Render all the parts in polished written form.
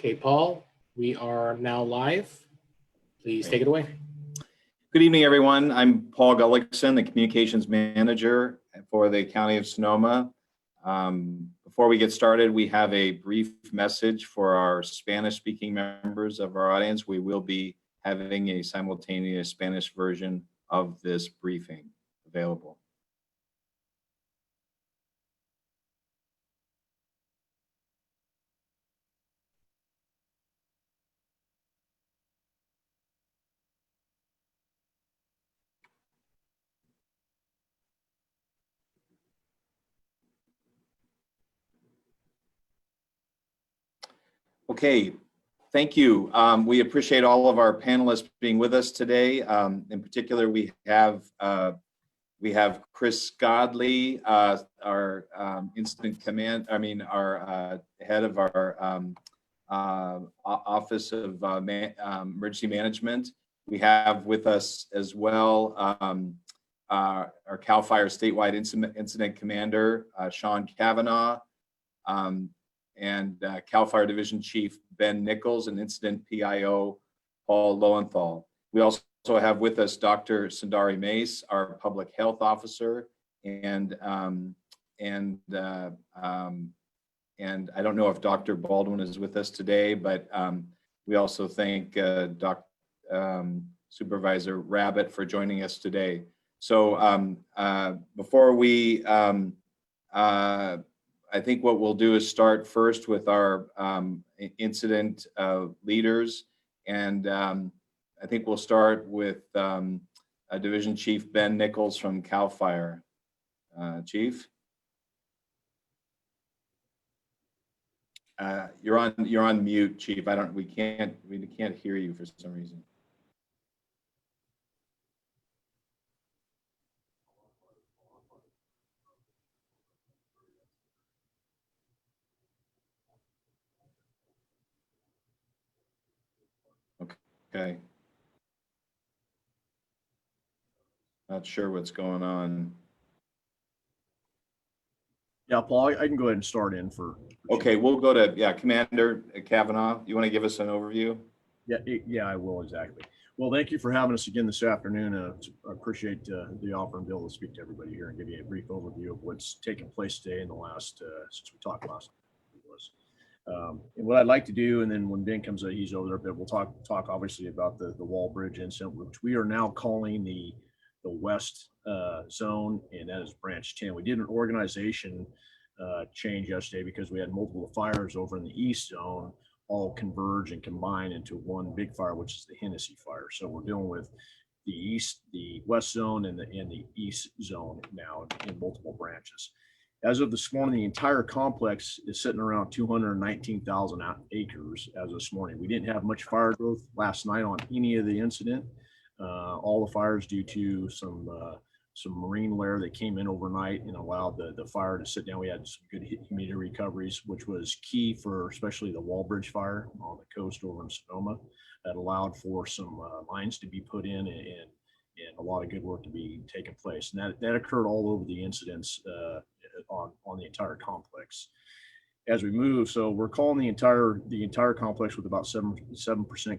Okay, Paul, we are now live. Please take it away. Good evening, everyone. I'm Paul Gullickson, the Communications Manager for the County of Sonoma. Before we get started, we have a brief message for our Spanish-speaking members of our audience. We will be having a simultaneous Spanish version of this briefing available. Okay, thank you. We appreciate all of our panelists being with us today. In particular, we have Chris Godley, our incident command. Our head of our Office of Emergency Management. We have with us as well our CAL FIRE statewide incident commander, Sean Kavanaugh. And CAL FIRE Division Chief Ben Nichols and Incident PIO Paul Lowenthal. We also have with us Dr. Sundari Mace, our Public Health Officer, and I don't know if Dr. Baldwin is with us today, but we also thank Supervisor Rabbit for joining us today. So before we I think what we'll do is start first with our incident leaders, and I think we'll start with Division Chief Ben Nichols from CAL FIRE. Chief, you're on mute, Chief. We can't hear you for some reason. Okay. Not sure what's going on. Yeah, Paul, I can go ahead and start in for. Okay, we'll go to, Commander Kavanaugh. You want to give us an overview? Yeah, I will, exactly. Well, thank you for having us again this afternoon. I appreciate the offer and be able to speak to everybody here and give you a brief overview of what's taken place today in the last, since we talked last night. And what I'd like to do, and then when Ben comes out, he's over there, but we'll talk obviously about the wall bridge incident, which we are now calling the west zone, and that is branch 10. We did an organization change yesterday because we had multiple fires over in the east zone all converge and combine into one big fire, which is the Hennessy fire. So we're dealing with the west zone and the east zone now in multiple branches. As of this morning, the entire complex is sitting around 219,000 acres as of this morning. We didn't have much fire growth last night on any of the incident. All the fires due to some marine layer that came in overnight and allowed the fire to sit down. We had some good humidity recoveries, which was key for especially the wall bridge fire on the coast over in Sonoma. That allowed for some lines to be put in and a lot of good work to be taking place. And that occurred all over the incidents on the entire complex. As we move, so we're calling the entire complex with about 7%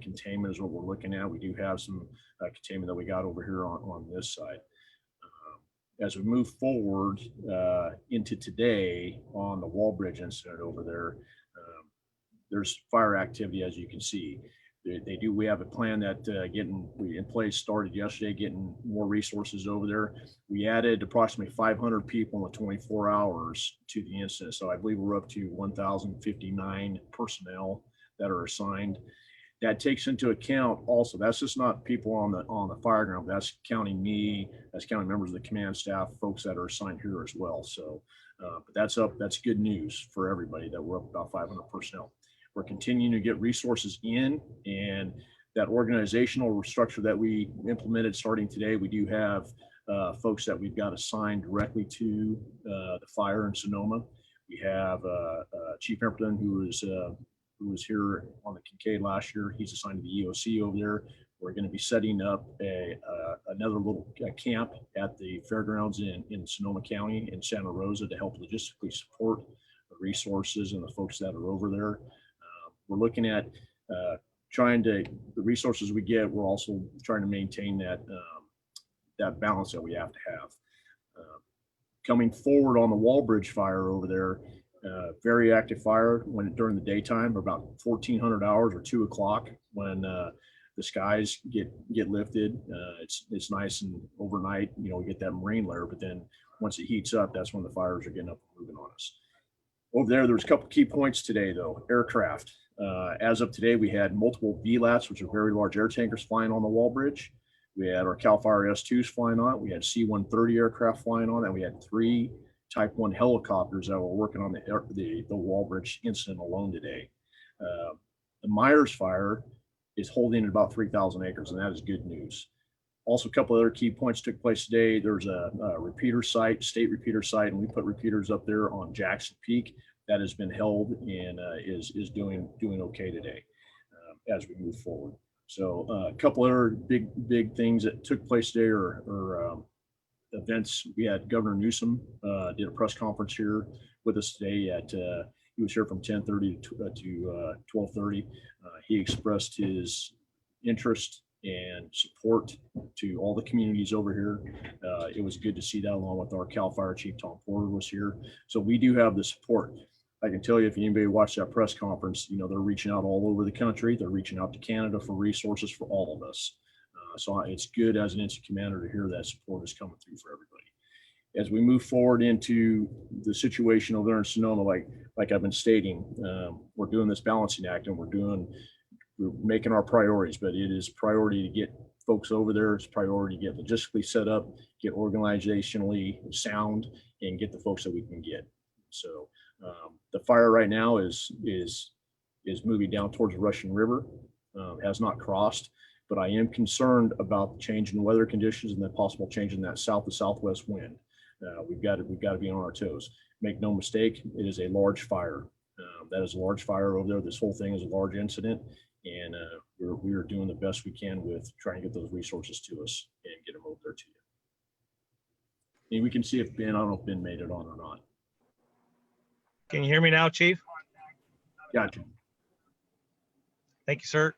containment is what we're looking at. We do have some containment that we got over here on this side. As we move forward into today on the wall bridge incident over there, there's fire activity, as you can see. We have a plan that we in place started yesterday, getting more resources over there. We added approximately 500 people in 24 hours to the incident. So I believe we're up to 1,059 personnel that are assigned. That takes into account also, that's just not people on the fire ground, that's counting me, that's counting members of the command staff, folks that are assigned here as well. So, but that's good news for everybody that we're up about 500 personnel. We're continuing to get resources in, and that organizational structure that we implemented starting today, we do have folks that we've got assigned directly to the fire in Sonoma. We have Chief Pemberton, who was here on the Kincaid last year. He's assigned to the EOC over there. We're going to be setting up another little camp at the fairgrounds in Sonoma County in Santa Rosa to help logistically support the resources and the folks that are over there. we're looking at the resources we get, we're also trying to maintain that balance that we have to have. Coming forward on the Wallbridge fire over there, very active fire during the daytime, about 1400 hours or 2 o'clock when the skies get lifted. It's nice, and overnight, we get that marine layer, but then once it heats up, that's when the fires are getting up and moving on us. Over there's a couple key points today though. Aircraft. As of today, we had multiple VLATs, which are very large air tankers, flying on the Wallbridge. We had our CAL FIRE S2s flying on it. We had C-130 aircraft flying on it. We had 3 Type 1 helicopters that were working on the Wallbridge incident alone today. The Myers fire is holding at about 3,000 acres, and that is good news. Also, a couple other key points took place today. There's a repeater site, state repeater site, and we put repeaters up there on Jackson Peak that has been held and is doing okay today as we move forward. So a couple other big things that took place today or events. We had Governor Newsom did a press conference here with us today he was here from 10:30 to 12:30. He expressed his interest and support to all the communities over here. It was good to see that, along with our CAL FIRE Chief Tom Porter was here. So we do have the support. I can tell you, if anybody watched that press conference, they're reaching out all over the country. They're reaching out to Canada for resources for all of us. So it's good as an incident commander to hear that support is coming through for everybody. As we move forward into the situation over there in Sonoma, like I've been stating, we're doing this balancing act, and we're making our priorities, but it is priority to get folks over there. It's priority to get logistically set up, get organizationally sound, and get the folks that we can get. So the fire right now is moving down towards the Russian River, has not crossed, but I am concerned about the change in weather conditions and the possible change in that south to southwest wind. We've got to be on our toes. Make no mistake, it is a large fire. That is a large fire over there. This whole thing is a large incident, and we are doing the best we can with trying to get those resources to us and get them over there to you. And we can see if Ben, I don't know if Ben made it on or not. Can you hear me now, Chief? Gotcha. Thank you, sir.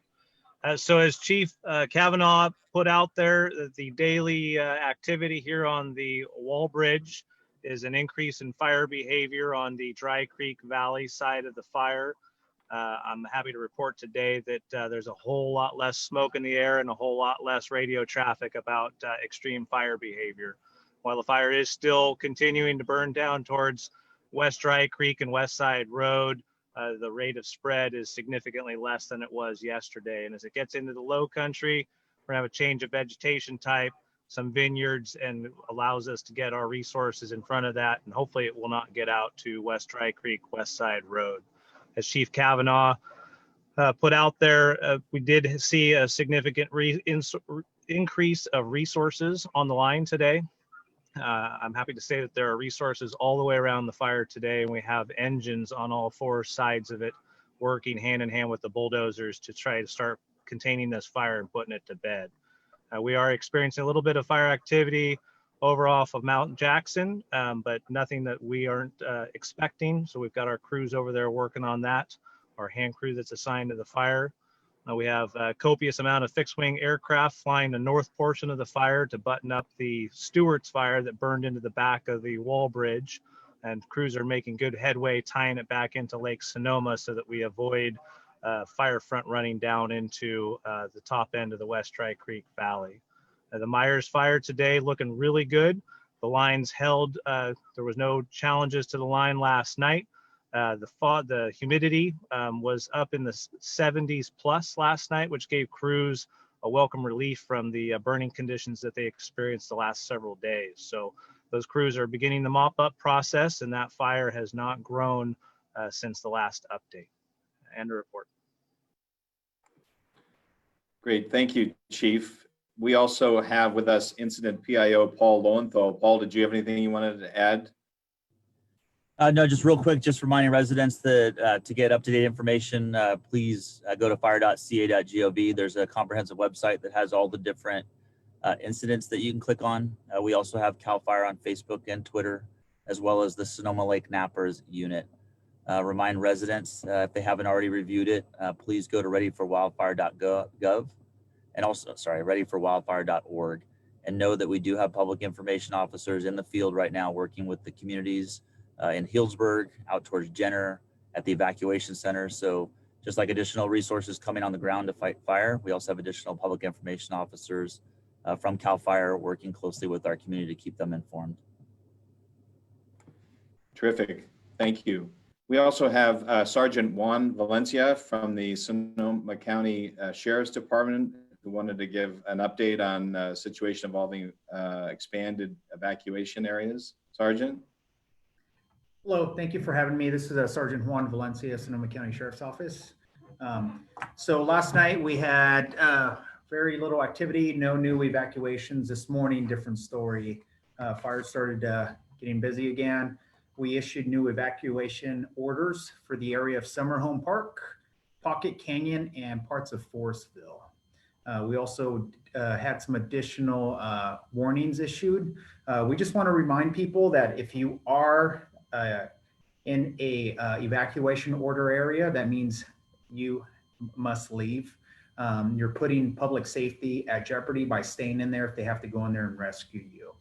So as Chief Kavanaugh put out there, the daily activity here on the Wallbridge is an increase in fire behavior on the Dry Creek Valley side of the fire. I'm happy to report today that there's a whole lot less smoke in the air and a whole lot less radio traffic about extreme fire behavior. While the fire is still continuing to burn down towards West Dry Creek and West Side Road, the rate of spread is significantly less than it was yesterday. And as it gets into the low country, we're gonna have a change of vegetation type, some vineyards, and allows us to get our resources in front of that. And hopefully it will not get out to West Dry Creek, West Side Road. As Chief Kavanaugh put out there, we did see a significant increase of resources on the line today. I'm happy to say that there are resources all the way around the fire today, and we have engines on all 4 sides of it working hand in hand with the bulldozers to try to start containing this fire and putting it to bed. We are experiencing a little bit of fire activity over off of Mount Jackson, but nothing that we aren't expecting. So we've got our crews over there working on that, our hand crew that's assigned to the fire. We have a copious amount of fixed wing aircraft flying the north portion of the fire to button up the Stewart's fire that burned into the back of the Wallbridge. And crews are making good headway tying it back into Lake Sonoma so that we avoid fire front running down into the top end of the West Dry Creek Valley. The Myers fire today looking really good. The lines held, there was no challenges to the line last night. The humidity was up in the 70s plus last night, which gave crews a welcome relief from the burning conditions that they experienced the last several days. So those crews are beginning the mop up process, and that fire has not grown since the last update. End of report. Great, thank you, Chief. We also have with us Incident PIO Paul Lowenthal. Paul, did you have anything you wanted to add? No, just real quick, just reminding residents that to get up-to-date information, please go to fire.ca.gov. There's a comprehensive website that has all the different incidents that you can click on. We also have CAL FIRE on Facebook and Twitter, as well as the Sonoma Lake Nappers unit. Remind residents, if they haven't already reviewed it, please go to readyforwildfire.gov and also, readyforwildfire.org, and know that we do have public information officers in the field right now working with the communities in Healdsburg, out towards Jenner, at the evacuation center. So just like additional resources coming on the ground to fight fire, we also have additional public information officers from CAL FIRE working closely with our community to keep them informed. Terrific. Thank you. We also have Sergeant Juan Valencia from the Sonoma County Sheriff's Department, who wanted to give an update on situation involving expanded evacuation areas. Sergeant? Hello, thank you for having me. This is Sergeant Juan Valencia, Sonoma County Sheriff's Office. So last night we had very little activity, no new evacuations. This morning, different story. Fire started getting busy again. We issued new evacuation orders for the area of Summer Home Park, Pocket Canyon, and parts of Forestville. We also had some additional warnings issued. We just want to remind people that if you are in a evacuation order area, that means you must leave. You're putting public safety at jeopardy by staying in there if they have to go in there and rescue you.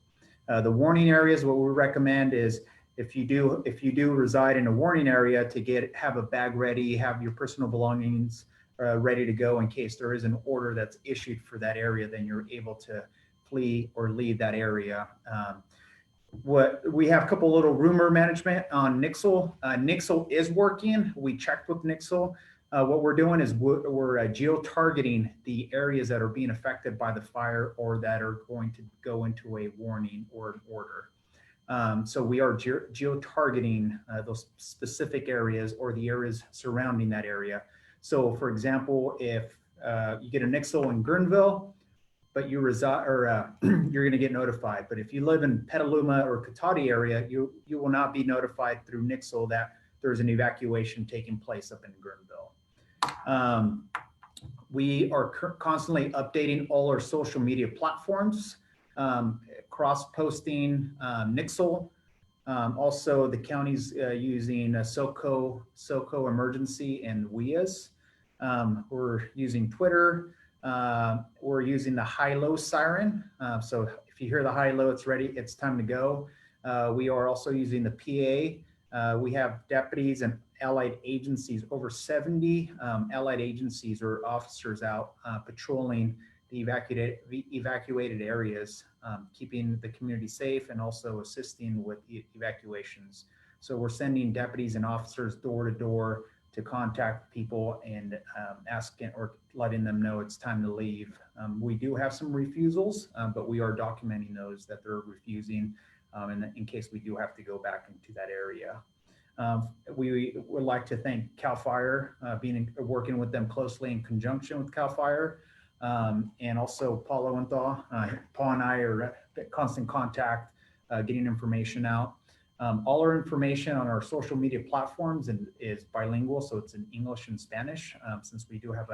The warning areas, what we recommend is if you do reside in a warning area, to have a bag ready, have your personal belongings ready to go in case there is an order that's issued for that area, then you're able to flee or leave that area. What we have a couple little rumor management on Nichols. Nichols is working. We checked with Nichols. What we're doing is we're geo-targeting the areas that are being affected by the fire or that are going to go into a warning or an order. So we are geo-targeting those specific areas or the areas surrounding that area. So for example, if you get a Nichols in Guerneville, but you reside, or you're going to get notified. But if you live in Petaluma or Cotati area, you will not be notified through Nichols that there's an evacuation taking place up in Guerneville. We are constantly updating all our social media platforms, cross-posting Nichols. Also, the county's using SoCo Emergency and WIAS. We're using Twitter. We're using the high-low siren. So if you hear the high-low, it's ready, it's time to go. We are also using the PA. We have deputies and allied agencies, over 70 allied agencies or officers out patrolling the evacuated areas, keeping the community safe and also assisting with evacuations. So we're sending deputies and officers door to door to contact people and asking or letting them know it's time to leave. We do have some refusals, but we are documenting those that they're refusing in case we do have to go back into that area. We would like to thank CAL FIRE, working with them closely in conjunction with CAL FIRE, and also Paul Lowenthal. Paul and I are in constant contact, getting information out. All our information on our social media platforms is bilingual, so it's in English and Spanish, since we do have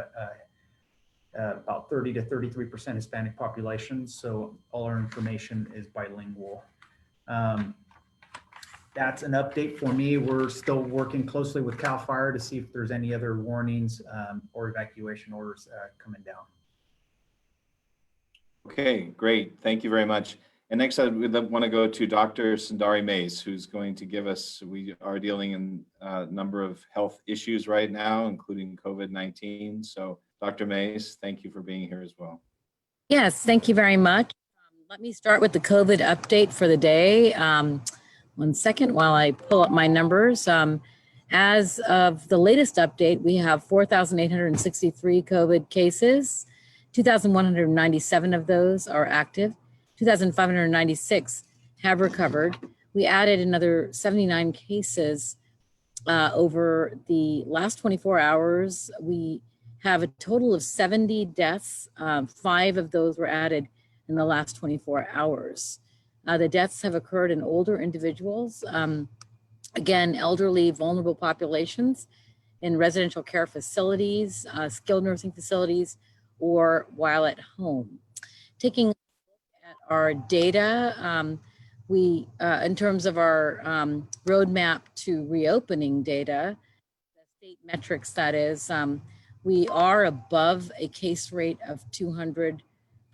about 30 to 33% Hispanic population, so all our information is bilingual. That's an update for me. We're still working closely with CAL FIRE to see if there's any other warnings or evacuation orders coming down. Okay, great. Thank you very much. And next, I would want to go to Dr. Sundari Mace, who's going to give us, we are dealing in a number of health issues right now, including COVID-19. So Dr. Mace, thank you for being here as well. Yes, thank you very much. Let me start with the COVID update for the day. 1 second while I pull up my numbers. As of the latest update, we have 4,863 COVID cases. 2,197 of those are active. 2,596 have recovered. We added another 79 cases over the last 24 hours. We have a total of 70 deaths. 5 of those were added in the last 24 hours. The deaths have occurred in older individuals, again, elderly, vulnerable populations in residential care facilities, skilled nursing facilities, or while at home. Taking a look at our data, we, in terms of our roadmap to reopening data, the state metrics that is, we are above a case rate of 200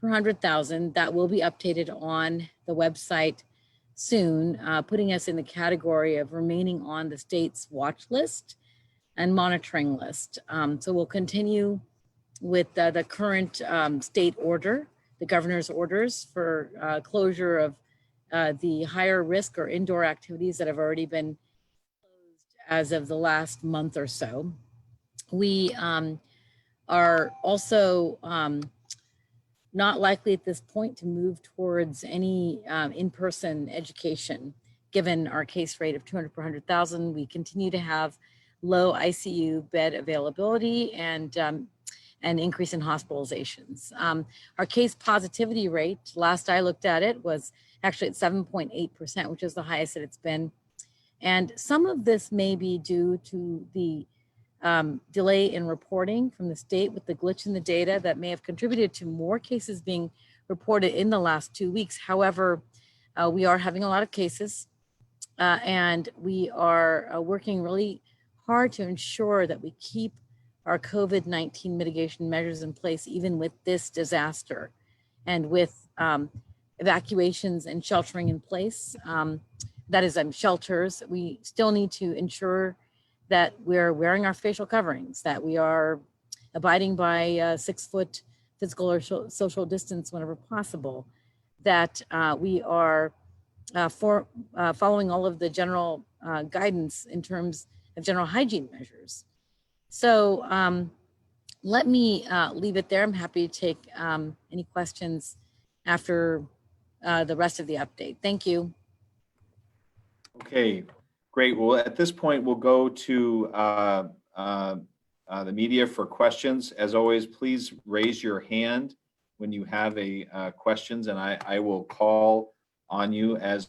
per 100,000. That will be updated on the website soon, putting us in the category of remaining on the state's watch list and monitoring list. So we'll continue with the current state order, the governor's orders for closure of the higher risk or indoor activities that have already been closed as of the last month or so. We are also not likely at this point to move towards any in-person education. Given our case rate of 200 per 100,000, we continue to have low ICU bed availability and an increase in hospitalizations. Our case positivity rate, last I looked at it, was actually at 7.8%, which is the highest that it's been. And some of this may be due to the delay in reporting from the state with the glitch in the data that may have contributed to more cases being reported in the last 2 weeks. However, we are having a lot of cases and we are working really hard to ensure that we keep our COVID-19 mitigation measures in place, even with this disaster and with evacuations and sheltering in place. That is, shelters. We still need to ensure that we're wearing our facial coverings, that we are abiding by 6 foot physical or social distance whenever possible, that we are following all of the general guidance in terms of general hygiene measures. So let me leave it there. I'm happy to take any questions after the rest of the update. Thank you. Okay, great. Well, at this point, we'll go to the media for questions. As always, please raise your hand when you have a questions, and I will call on you as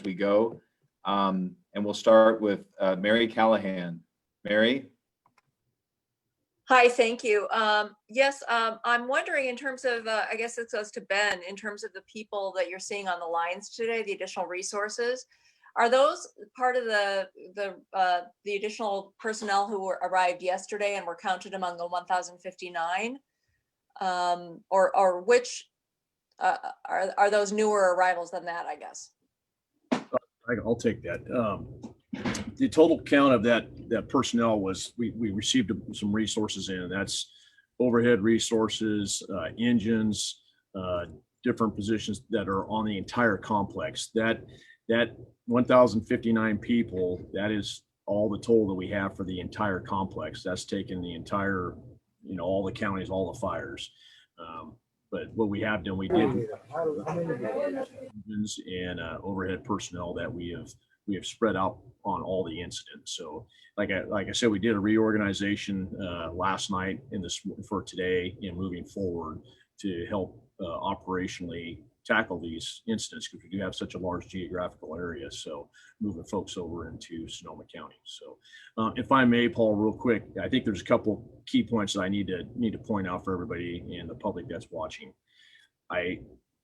we go. And we'll start with Mary Callahan. Mary? Hi, thank you. Yes, I'm wondering in terms of, I guess it goes to Ben, in terms of the people that you're seeing on the lines today, the additional resources, are those part of the additional personnel who arrived yesterday and were counted among the 1,059? Or which are those newer arrivals than that, I guess? I'll take that. The total count of that personnel was, we received some resources in, and that's overhead resources, engines, different positions that are on the entire complex. That 1,059 people, that is all the total that we have for the entire complex. That's taken the entire, all the counties, all the fires. But what we have done, we did engines and overhead personnel that we have spread out on all the incidents. So like I said, we did a reorganization last night for today and moving forward to help operationally tackle these incidents, because we do have such a large geographical area. So moving folks over into Sonoma County. So if I may, Paul, real quick, I think there's a couple key points that I need to point out for everybody and the public that's watching.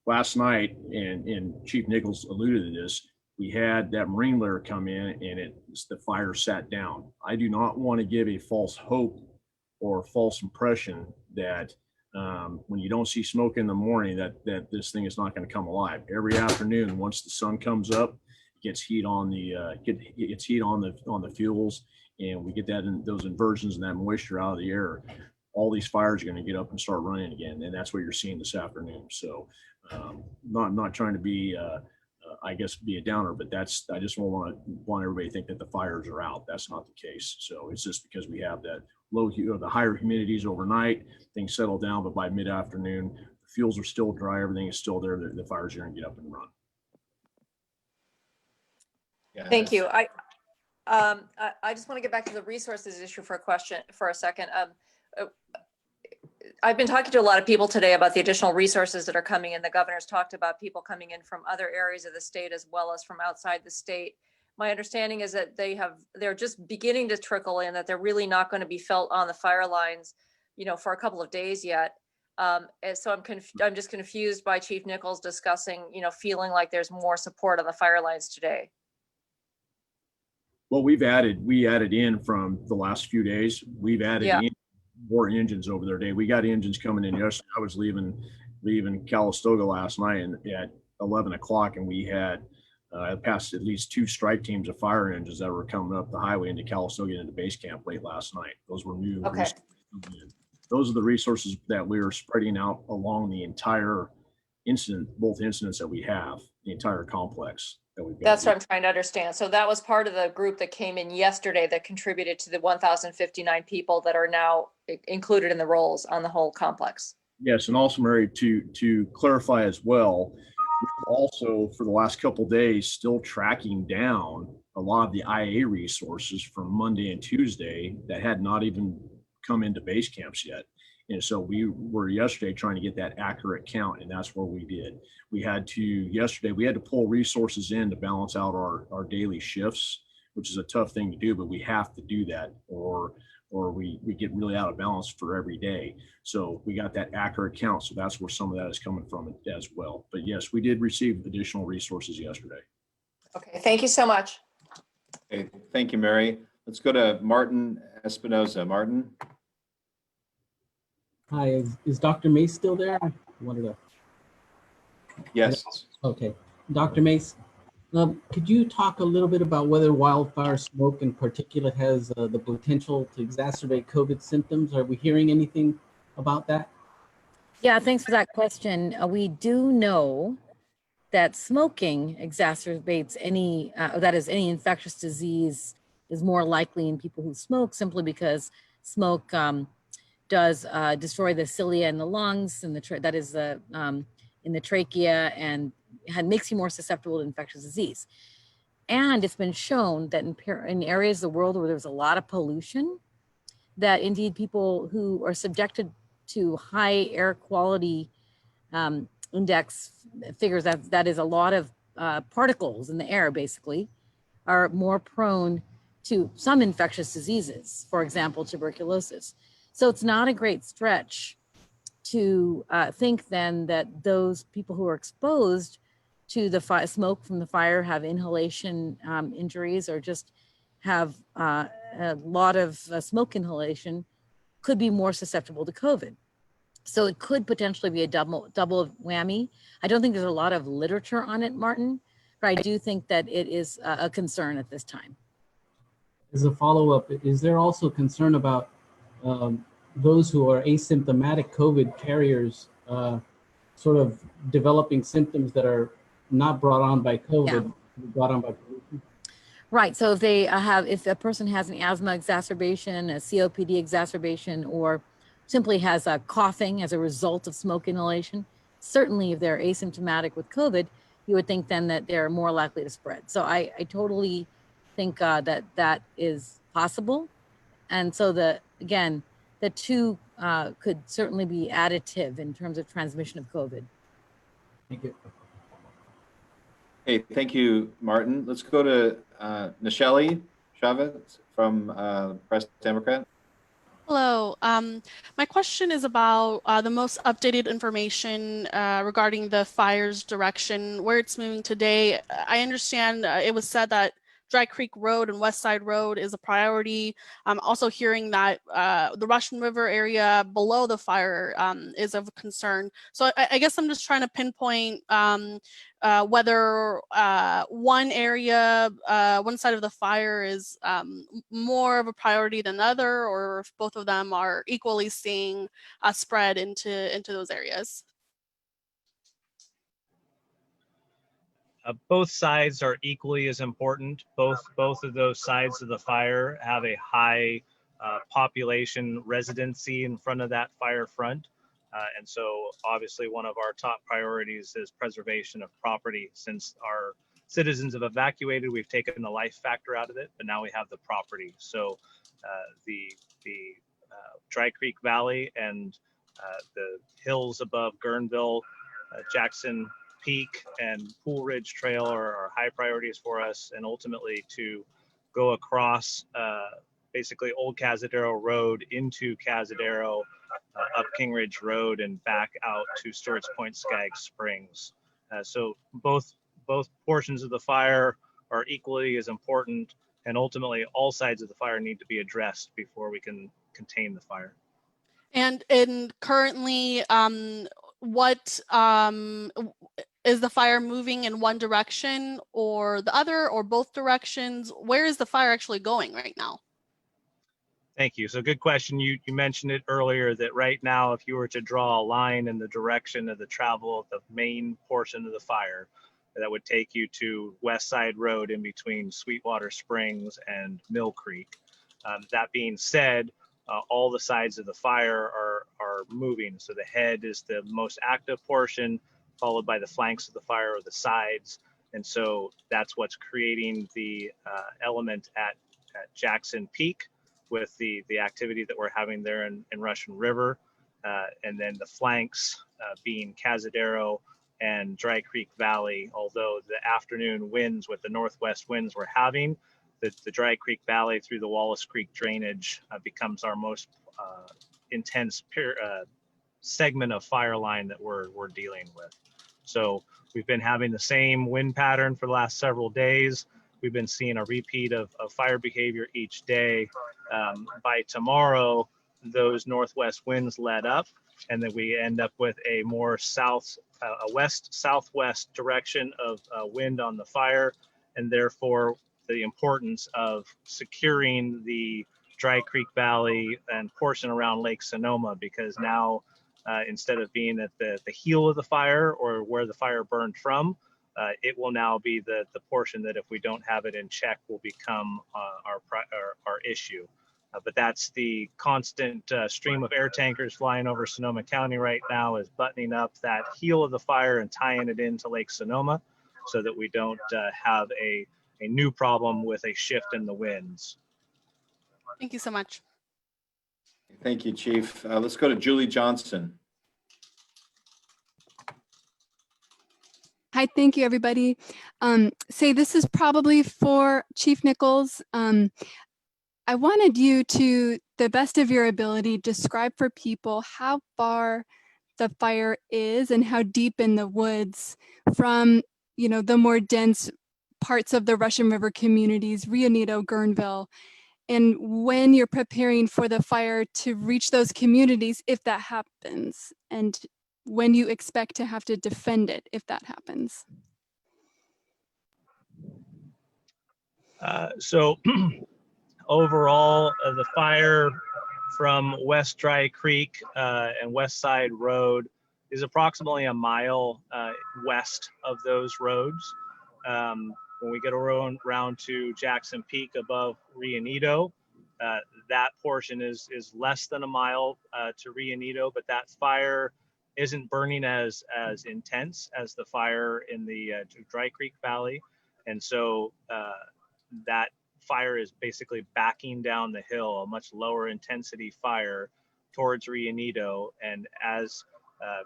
Last night, and Chief Nichols alluded to this, we had that marine layer come in and the fire sat down. I do not want to give a false hope or false impression that when you don't see smoke in the morning, that this thing is not going to come alive. Every afternoon, once the sun comes up, it gets heat on the fuels, and we get those inversions and that moisture out of the air. All these fires are going to get up and start running again, and that's what you're seeing this afternoon. So, not trying to be, I guess, be a downer, but I just want everybody to think that the fires are out. That's not the case. So it's just because we have that the higher humidities overnight, things settle down, but by mid-afternoon, the fuels are still dry, everything is still there, the fires are going to get up and run. Yeah, Thank you. I just want to get back to the resources issue for a second. I've been talking to a lot of people today about the additional resources that are coming in. The governor's talked about people coming in from other areas of the state as well as from outside the state. My understanding is that they're just beginning to trickle in, that they're really not going to be felt on the fire lines, for a couple of days yet. And so I'm just confused by Chief Nichols discussing, feeling like there's more support on the fire lines today. Well, we added in from the last few days. We've added Yeah. in more engines over there today. We got engines coming in yesterday. I was leaving Calistoga last night and at 11 o'clock, and we had passed at least 2 strike teams of fire engines that were coming up the highway into Calistoga into base camp late last night. Those were new. Okay. Those are the resources that we are spreading out along the entire both incidents that we have, the entire complex that we've got. That's what I'm trying to understand. So that was part of the group that came in yesterday that contributed to the 1,059 people that are now included in the rolls on the whole complex. Yes, and also, Mary, to clarify as well, we're also for the last couple of days still tracking down a lot of the IA resources from Monday and Tuesday that had not even come into base camps yet. And so we were yesterday trying to get that accurate count, and that's what we did. We had to pull resources in to balance out our daily shifts, which is a tough thing to do, but we have to do that or we get really out of balance for every day. So we got that accurate count. So that's where some of that is coming from as well. But yes, we did receive additional resources yesterday. Okay, thank you so much. Okay, thank you, Mary. Let's go to Martin Espinoza. Martin? Hi, is Dr. Mace still there? I wanted to. Yes. Okay, Dr. Mace, could you talk a little bit about whether wildfire smoke in particular has the potential to exacerbate COVID symptoms? Are we hearing anything about that? Yeah, thanks for that question. We do know that smoking exacerbates any infectious disease is more likely in people who smoke, simply because smoke does destroy the cilia in the lungs and that is in the trachea, and makes you more susceptible to infectious disease. And it's been shown that in areas of the world where there's a lot of pollution, that indeed people who are subjected to high air quality index figures, that is a lot of particles in the air, basically, are more prone to some infectious diseases, for example, tuberculosis. So it's not a great stretch to think then that those people who are exposed to the smoke from the fire have inhalation injuries, or just have a lot of smoke inhalation, could be more susceptible to COVID. So it could potentially be a double whammy. I don't think there's a lot of literature on it, Martin, but I do think that it is a concern at this time. As a follow-up, is there also concern about those who are asymptomatic COVID carriers sort of developing symptoms that are not brought on by COVID, brought on by pollution? Right. So if a person has an asthma exacerbation, a COPD exacerbation, or simply has a coughing as a result of smoke inhalation, certainly if they're asymptomatic with COVID, you would think then that they're more likely to spread. So I totally think that is possible. And so the two could certainly be additive in terms of transmission of COVID. Thank you. Okay, thank you, Martin. Let's go to Nichelle Chavez from Press Democrat. Hello. My question is about the most updated information regarding the fire's direction, where it's moving today. I understand it was said that Dry Creek Road and West Side Road is a priority. I'm also hearing that the Russian River area below the fire is of concern. So I guess I'm just trying to pinpoint whether one area, one side of the fire is more of a priority than the other, or if both of them are equally seeing a spread into those areas. Both sides are equally as important. Both of those sides of the fire have a high population residency in front of that fire front. And so obviously one of our top priorities is preservation of property. Since our citizens have evacuated, we've taken the life factor out of it, but now we have the property. So the Dry Creek Valley and the hills above Guerneville, Jackson Peak and Pool Ridge Trail are high priorities for us, and ultimately to go across basically Old Cazadero Road into Cazadero up King Ridge Road and back out to Stewart's Point Skaggs Springs. So both portions of the fire are equally as important, and ultimately all sides of the fire need to be addressed before we can contain the fire. And currently, what is the fire moving in one direction or the other or both directions? Where is the fire actually going right now? Thank you. So good question. You mentioned it earlier that right now, if you were to draw a line in the direction of the travel of the main portion of the fire, that would take you to West Side Road in between Sweetwater Springs and Mill Creek. That being said, all the sides of the fire are moving. So the head is the most active portion, followed by the flanks of the fire or the sides. And so that's what's creating the element at Jackson Peak with the activity that we're having there in Russian River. And then the flanks being Cazadero and Dry Creek Valley, although the afternoon winds with the northwest winds we're having, the Dry Creek Valley through the Wallace Creek drainage becomes our most intense segment of fire line that we're dealing with. So we've been having the same wind pattern for the last several days. We've been seeing a repeat of fire behavior each day. By tomorrow, those northwest winds let up, and then we end up with a more west-southwest direction of wind on the fire, and therefore the importance of securing the Dry Creek Valley and portion around Lake Sonoma, because now instead of being at the heel of the fire or where the fire burned from, it will now be the portion that if we don't have it in check will become our issue. But that's the constant stream of air tankers flying over Sonoma County right now is buttoning up that heel of the fire and tying it into Lake Sonoma so that we don't have a new problem with a shift in the winds. Thank you so much. Thank you, Chief. Let's go to Julie Johnson. Hi, thank you, everybody. This is probably for Chief Nichols. I wanted you to, the best of your ability, describe for people how far the fire is and how deep in the woods from, the more dense parts of the Russian River communities, Rio Neto, Guerneville, and when you're preparing for the fire to reach those communities, if that happens, and when you expect to have to defend it, if that happens. Overall, the fire from West Dry Creek and West Side Road is approximately a mile west of those roads. When we get around to Jackson Peak above Rio Neto, that portion is less than a mile to Rio Neto, but that fire isn't burning as intense as the fire in the Dry Creek Valley. And so that fire is basically backing down the hill, a much lower intensity fire towards Rio Neto. And as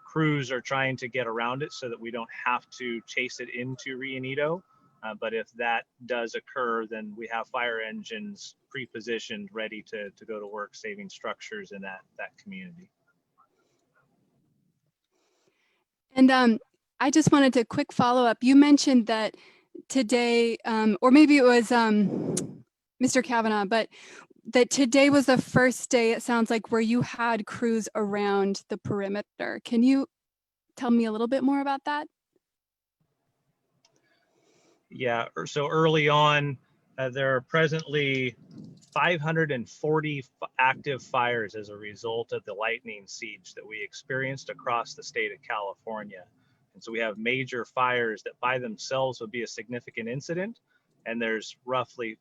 crews are trying to get around it so that we don't have to chase it into Rio Neto. But if that does occur, then we have fire engines pre-positioned, ready to go to work saving structures in that community. And I just wanted to quick follow up. You mentioned that today, or maybe it was Mr. Kavanaugh, but that today was the first day, it sounds like, where you had crews around the perimeter. Can you tell me a little bit more about that? Yeah, so early on, there are presently 540 active fires as a result of the lightning siege that we experienced across the state of California. And so we have major fires that by themselves would be a significant incident. And there's roughly,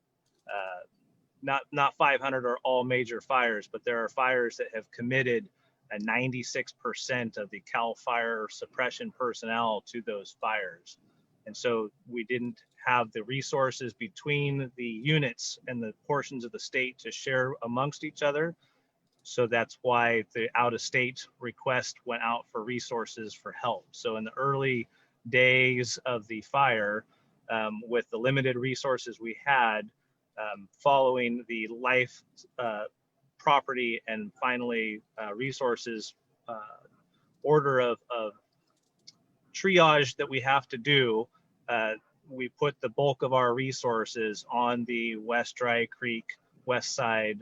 not 500 are all major fires, but there are fires that have committed 96% of the CAL FIRE suppression personnel to those fires. And so we didn't have the resources between the units and the portions of the state to share amongst each other. So that's why the out-of-state request went out for resources for help. So in the early days of the fire, with the limited resources we had, following the life property, and finally resources order of triage that we have to do. We put the bulk of our resources on the West Dry Creek, West Side,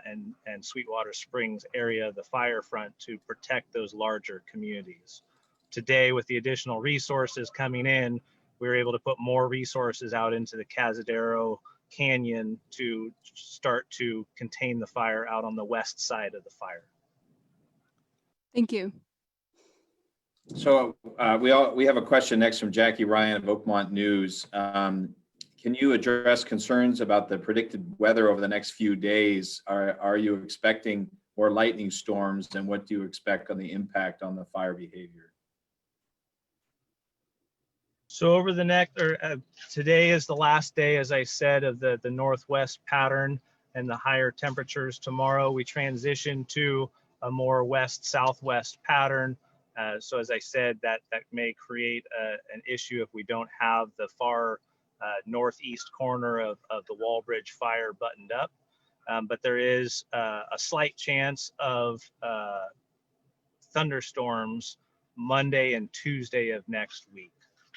and Sweetwater Springs area of the fire front to protect those larger communities. Today, with the additional resources coming in, we were able to put more resources out into the Cazadero Canyon to start to contain the fire out on the west side of the fire. Thank you. So we have a question next from Jackie Ryan of Oakmont News. Can you address concerns about the predicted weather over the next few days? Are you expecting more lightning storms, and what do you expect on the impact on the fire behavior? So over the next, today is the last day, as I said, of the northwest pattern and the higher temperatures. Tomorrow we transition to a more west-southwest pattern. So as I said, that may create an issue if we don't have the far northeast corner of the Wallbridge fire buttoned up. But there is a slight chance of thunderstorms Monday and Tuesday of next week.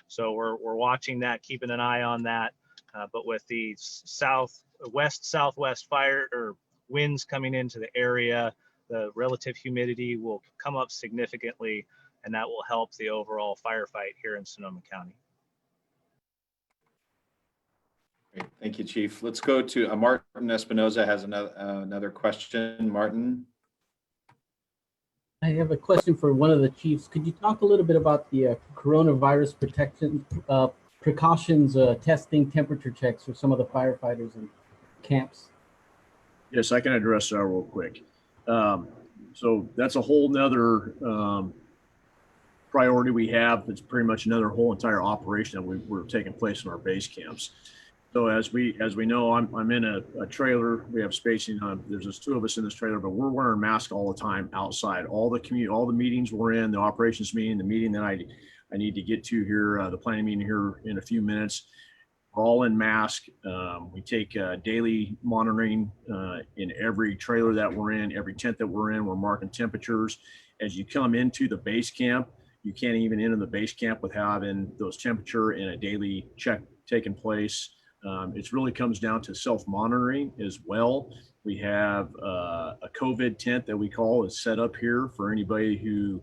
So we're watching that, keeping an eye on that. But with the west-southwest fire or winds coming into the area, the relative humidity will come up significantly, and that will help the overall firefight here in Sonoma County. Great. Thank you, Chief. Let's go to Martin Espinoza has another question. Martin. I have a question for one of the chiefs. Could you talk a little bit about the coronavirus protection precautions, testing, temperature checks for some of the firefighters and camps? Yes, I can address that real quick. So that's a whole nother priority we have. It's pretty much another whole entire operation that we're taking place in our base camps. So as we know, I'm in a trailer. We have spacing on. There's just two of us in this trailer, but we're wearing masks all the time outside. All the meetings we're in, the operations meeting, the meeting that I need to get to here, the planning meeting here in a few minutes. We're all in mask. We take daily monitoring in every trailer that we're in, every tent that we're in. We're marking temperatures. As you come into the base camp, you can't even enter the base camp without having those temperature and a daily check taking place. It really comes down to self-monitoring as well. We have a COVID tent that we call is set up here for anybody who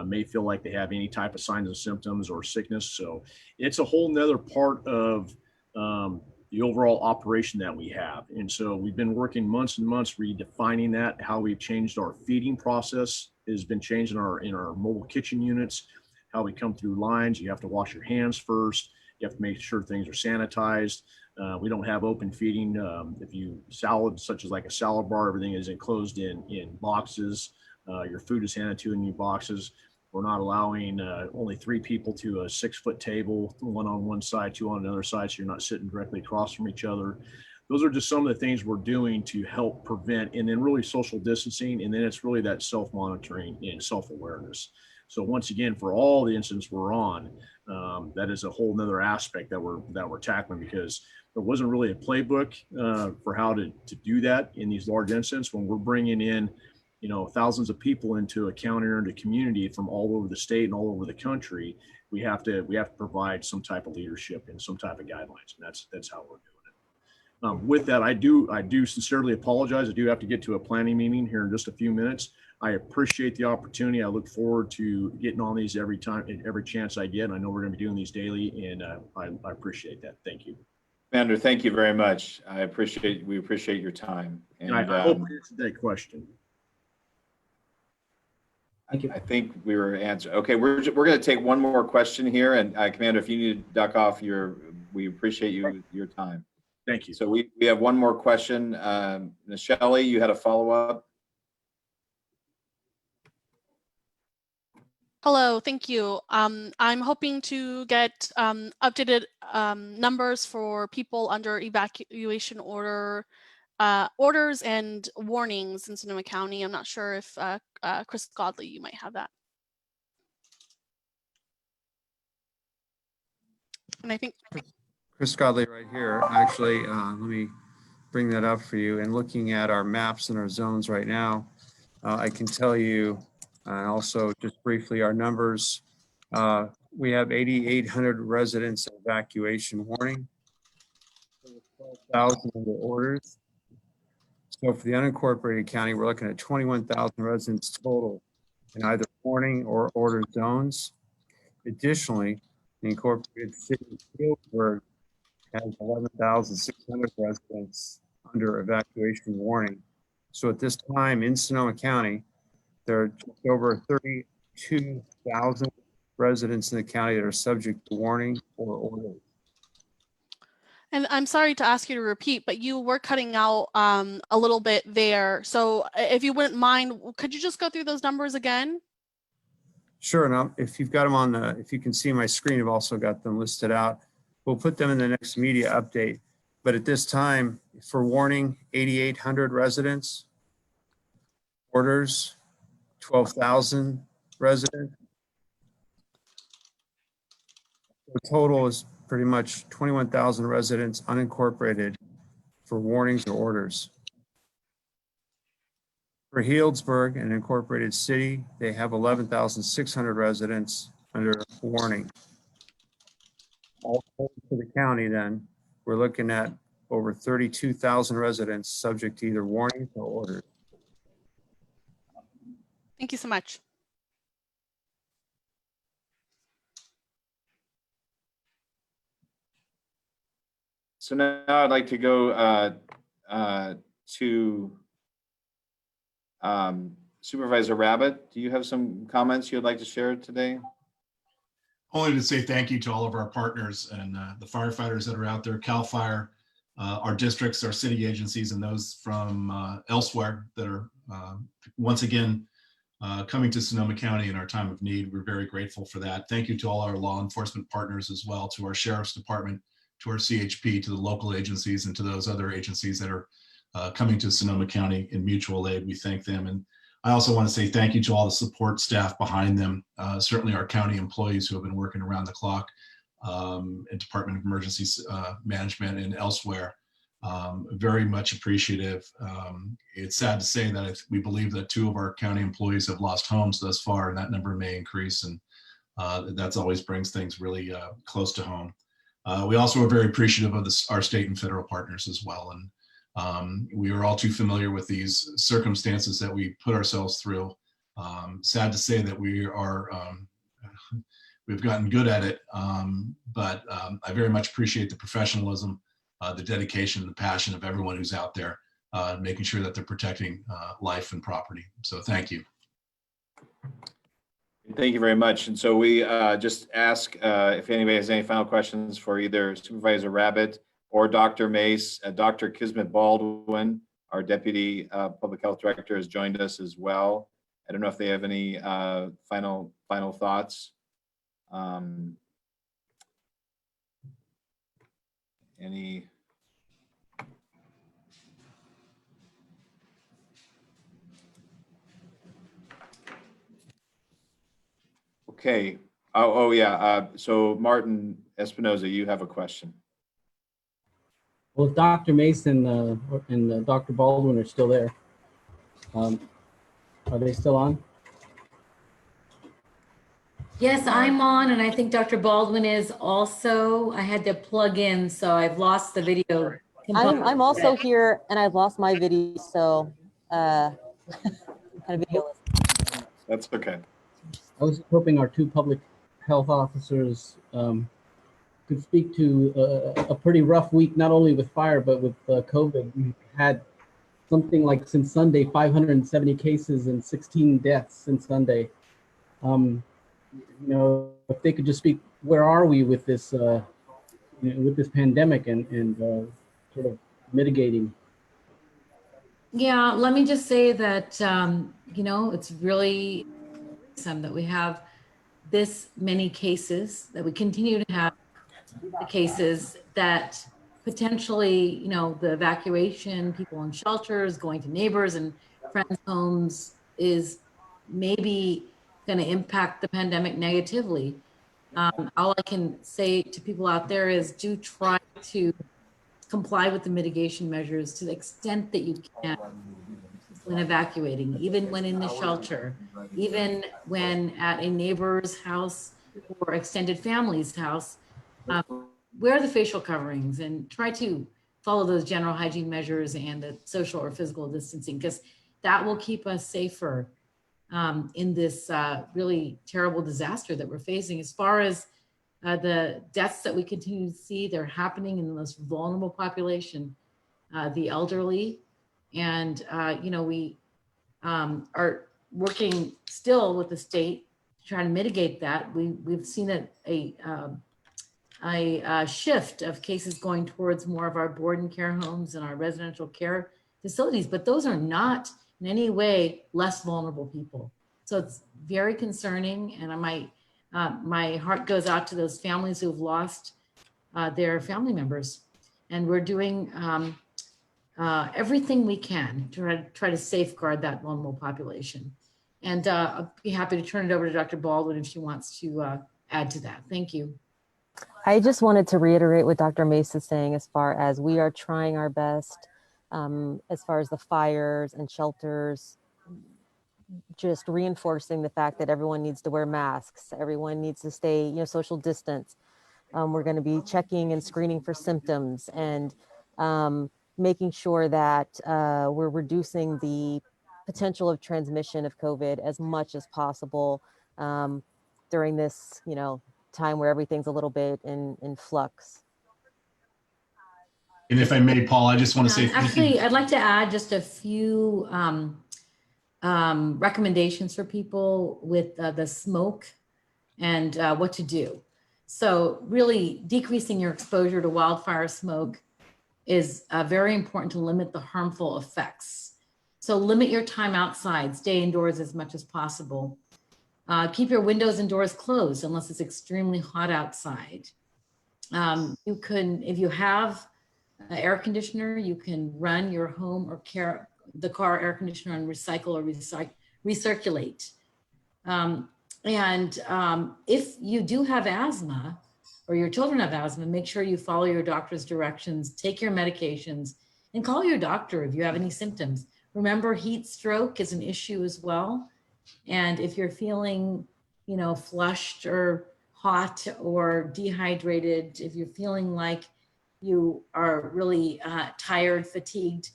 may feel like they have any type of signs and symptoms or sickness. So it's a whole nother part of the overall operation that we have. And so we've been working months and months redefining that. How we've changed our feeding process has been changed in our mobile kitchen units. How we come through lines, you have to wash your hands first. You have to make sure things are sanitized. We don't have open feeding. If you salad, such as like a salad bar, everything is enclosed in boxes. Your food is handed to you in new boxes. We're not allowing only 3 people to a 6-foot table, one on one side, 2 on the other side, so you're not sitting directly across from each other. Those are just some of the things we're doing to help prevent, and then really social distancing, and then it's really that self-monitoring and self-awareness. So once again, for all the incidents we're on, that is a whole nother aspect that we're tackling, because there wasn't really a playbook for how to do that in these large incidents. When we're bringing in, thousands of people into a county or into community from all over the state and all over the country, we have to provide some type of leadership and some type of guidelines, and that's how we're doing it. With that, I do sincerely apologize. I do have to get to a planning meeting here in just a few minutes. I appreciate the opportunity. I look forward to getting on these every chance I get. I know we're going to be doing these daily, and I appreciate that. Thank you. Commander, thank you very much. We appreciate your time. And I hope I answered that question. Thank you. I think we were answered. Okay, we're going to take one more question here, and Commander, if you need to duck off, we appreciate your time. Thank you. So we have one more question. Shelley, you had a follow-up. Hello, thank you. I'm hoping to get updated numbers for people under evacuation orders and warnings in Sonoma County. I'm not sure if Chris Godley, you might have that. And I think Chris Godley right here. Actually, let me bring that up for you. And looking at our maps and our zones right now, I can tell you, also just briefly, our numbers. We have 8,800 residents in evacuation warning, 12,000 under orders. So for the unincorporated county, we're looking at 21,000 residents total in either warning or order zones. Additionally, the incorporated city of Healdsburg has 11,600 residents under evacuation warning. So at this time in Sonoma County, there are just over 32,000 residents in the county that are subject to warning or order. And I'm sorry to ask you to repeat, but you were cutting out a little bit there. So if you wouldn't mind, could you just go through those numbers again? Sure, and if you've got them on the, if you can see my screen, I've also got them listed out. We'll put them in the next media update. But at this time, for warning, 8,800 residents, orders, 12,000 residents. The total is pretty much 21,000 residents unincorporated for warnings or orders. For Healdsburg, an incorporated city, they have 11,600 residents under warning. All for the county, then, we're looking at over 32,000 residents subject to either warnings or orders. Thank you so much. So now I'd like to go to Supervisor Rabbit. Do you have some comments you'd like to share today? Only to say thank you to all of our partners and the firefighters that are out there, CAL FIRE, our districts, our city agencies, and those from elsewhere that are once again coming to Sonoma County in our time of need. We're very grateful for that. Thank you to all our law enforcement partners as well, to our Sheriff's Department, to our CHP, to the local agencies, and to those other agencies that are coming to Sonoma County in mutual aid. We thank them. And I also want to say thank you to all the support staff behind them, certainly our county employees who have been working around the clock, and Department of Emergency Management and elsewhere. Very much appreciative. It's sad to say that we believe that 2 of our county employees have lost homes thus far, and that number may increase. And that's always brings things really close to home. We also are very appreciative of our state and federal partners as well. And we are all too familiar with these circumstances that we put ourselves through. Sad to say that we are, we've gotten good at it, but I very much appreciate the professionalism, the dedication, and the passion of everyone who's out there, making sure that they're protecting life and property. So thank you. Thank you very much. And so we just ask if anybody has any final questions for either Supervisor Rabbit or Dr. Mace. Dr. Kismet Baldwin, our Deputy Public Health Director, has joined us as well. I don't know if they have any final thoughts. Any? Okay. Oh yeah. So Martin Espinoza, you have a question. Well, if Dr. Mason and Dr. Baldwin are still there, are they still on? Yes, I'm on, and I think Dr. Baldwin is also. I had to plug in, so I've lost the video. I'm also here, and I've lost my video, so kind of videoless. That's okay. I was hoping our 2 public health officers could speak to a pretty rough week, not only with fire, but with COVID. We've had something like since Sunday, 570 cases and 16 deaths since Sunday. You know, if they could just speak, where are we with this, with this pandemic and sort of mitigating? Yeah, let me just say that, you know, it's really some that we have this many cases, that we continue to have the cases that potentially, you know, the evacuation, people in shelters, going to neighbors and friends' homes is maybe going to impact the pandemic negatively. All I can say to people out there is do try to comply with the mitigation measures to the extent that you can when evacuating, even when in the shelter, even when at a neighbor's house or extended family's house. Wear the facial coverings and try to follow those general hygiene measures and the social or physical distancing, because that will keep us safer in this really terrible disaster that we're facing. As far as the deaths that we continue to see, they're happening in the most vulnerable population, the elderly. And, we are working still with the state to try to mitigate that. We've seen a shift of cases going towards more of our board and care homes and our residential care facilities, but those are not in any way less vulnerable people. So it's very concerning, and my heart goes out to those families who've lost their family members, and we're doing everything we can to try to safeguard that vulnerable population. And I'll be happy to turn it over to Dr. Baldwin if she wants to add to that. Thank you. I just wanted to reiterate what Dr. Mace is saying as far as we are trying our best as far as the fires and shelters, just reinforcing the fact that everyone needs to wear masks. Everyone needs to stay, social distance. We're going to be checking and screening for symptoms and making sure that we're reducing the potential of transmission of COVID as much as possible during this, time where everything's a little bit in flux. And if I may, Paul, I just want to say thank you. Actually, I'd like to add just a few recommendations for people with the smoke and what to do. So really decreasing your exposure to wildfire smoke is very important to limit the harmful effects. So limit your time outside, stay indoors as much as possible. Keep your windows and doors closed unless it's extremely hot outside. You can, if you have an air conditioner, you can run your home or the car air conditioner and recycle or recirculate. If you do have asthma or your children have asthma, make sure you follow your doctor's directions, take your medications, and call your doctor if you have any symptoms. Remember, heat stroke is an issue as well. And if you're feeling, flushed or hot or dehydrated, if you're feeling like you are really tired, fatigued,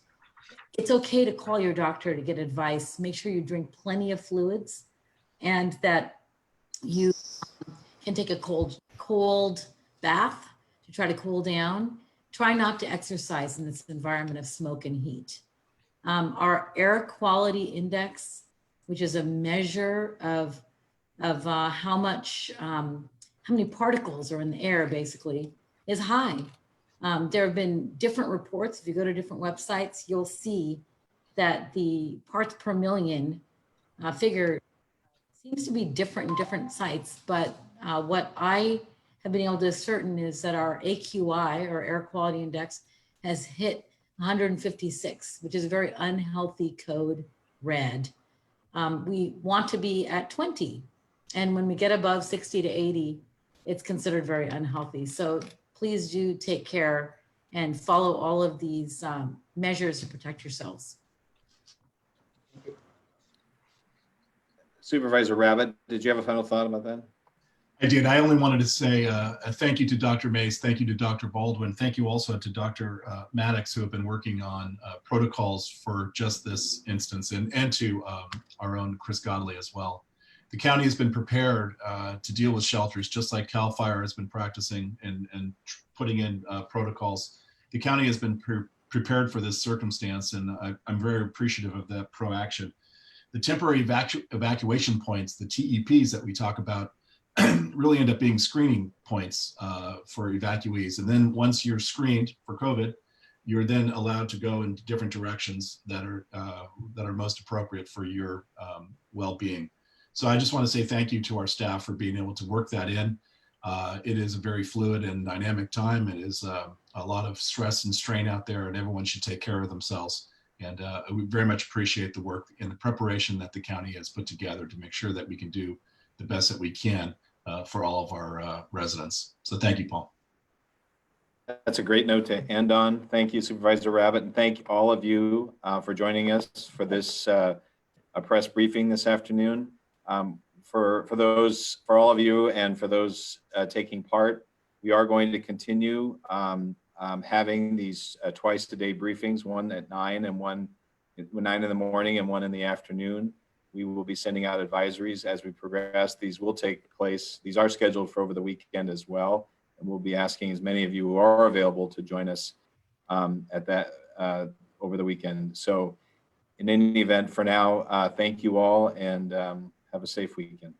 it's okay to call your doctor to get advice. Make sure you drink plenty of fluids and that you can take a cold bath to try to cool down. Try not to exercise in this environment of smoke and heat. Our air quality index, which is a measure of how many particles are in the air, basically, is high. There have been different reports. If you go to different websites, you'll see that the parts per million figure seems to be different in different sites. But what I have been able to ascertain is that our AQI, or air quality index, has hit 156, which is a very unhealthy code red. We want to be at 20. And when we get above 60 to 80, it's considered very unhealthy. So please do take care and follow all of these measures to protect yourselves. Supervisor Rabbit, did you have a final thought about that? I did. I only wanted to say a thank you to Dr. Mace. Thank you to Dr. Baldwin. Thank you also to Dr. Maddox, who have been working on protocols for just this instance, and to our own Chris Godley as well. The county has been prepared to deal with shelters, just like CAL FIRE has been practicing and putting in protocols. The county has been prepared for this circumstance, and I'm very appreciative of that proaction. The temporary evacuation points, the TEPs that we talk about, really end up being screening points for evacuees. And then once you're screened for COVID, you're then allowed to go in different directions that are most appropriate for your well-being. So I just want to say thank you to our staff for being able to work that in. It is a very fluid and dynamic time. It is a lot of stress and strain out there, and everyone should take care of themselves. And we very much appreciate the work and the preparation that the county has put together to make sure that we can do the best that we can for all of our residents. So thank you, Paul. That's a great note to end on. Thank you, Supervisor Rabbit, and thank all of you for joining us for this a press briefing this afternoon. For all of you and for those taking part, we are going to continue having these twice a day briefings, one at 9 and one 9 in the morning and one in the afternoon. We will be sending out advisories as we progress. These will take place. These are scheduled for over the weekend as well. And we'll be asking as many of you who are available to join us at that over the weekend. So in any event, for now, thank you all and have a safe weekend.